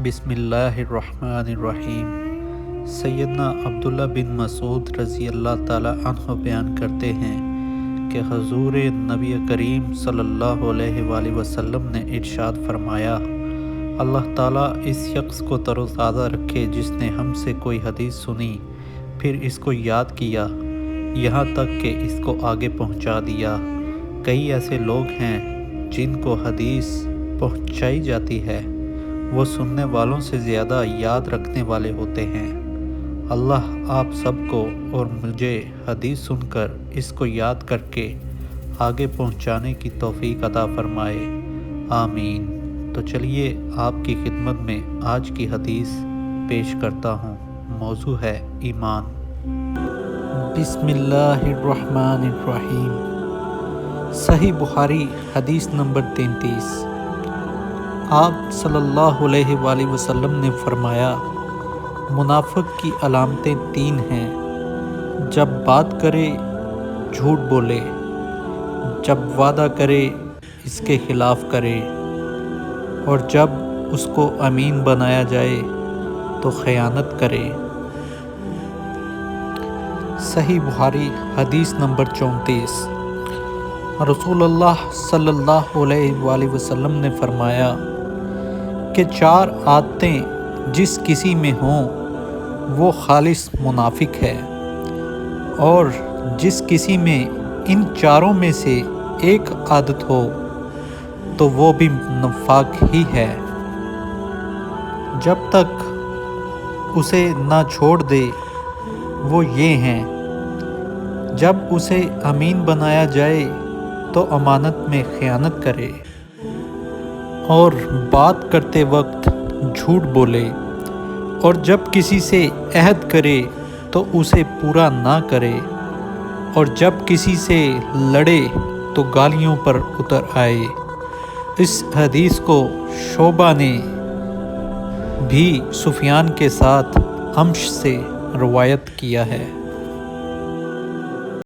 بسم اللہ الرحمن الرحیم۔ سیدنا عبداللہ بن مسعود رضی اللہ تعالی عنہ بیان کرتے ہیں کہ حضور نبی کریم صلی اللہ علیہ وآلہ وسلم نے ارشاد فرمایا، اللہ تعالیٰ اس شخص کو تر و تازہ رکھے جس نے ہم سے کوئی حدیث سنی، پھر اس کو یاد کیا، یہاں تک کہ اس کو آگے پہنچا دیا۔ کئی ایسے لوگ ہیں جن کو حدیث پہنچائی جاتی ہے، وہ سننے والوں سے زیادہ یاد رکھنے والے ہوتے ہیں۔ اللہ آپ سب کو اور مجھے حدیث سن کر اس کو یاد کر کے آگے پہنچانے کی توفیق عطا فرمائے، آمین۔ تو چلیے آپ کی خدمت میں آج کی حدیث پیش کرتا ہوں۔ موضوع ہے ایمان۔ بسم اللہ الرحمن الرحیم۔ صحیح بخاری حدیث نمبر 33۔ آپ صلی اللہ علیہ وآلہ وسلم نے فرمایا، منافق کی علامتیں 3 ہیں: جب بات کرے جھوٹ بولے، جب وعدہ کرے اس کے خلاف کرے، اور جب اس کو امین بنایا جائے تو خیانت کرے۔ صحیح بخاری حدیث نمبر 34۔ رسول اللہ صلی اللہ علیہ وآلہ وسلم نے فرمایا کہ 4 عادتیں جس کسی میں ہوں وہ خالص منافق ہے، اور جس کسی میں ان 4 میں سے ایک عادت ہو تو وہ بھی نفاق ہی ہے، جب تک اسے نہ چھوڑ دے۔ وہ یہ ہیں: جب اسے امین بنایا جائے تو امانت میں خیانت کرے، اور بات کرتے وقت جھوٹ بولے، اور جب کسی سے عہد کرے تو اسے پورا نہ کرے، اور جب کسی سے لڑے تو گالیوں پر اتر آئے۔ اس حدیث کو شعبہ نے بھی سفیان کے ساتھ عمش سے روایت کیا ہے۔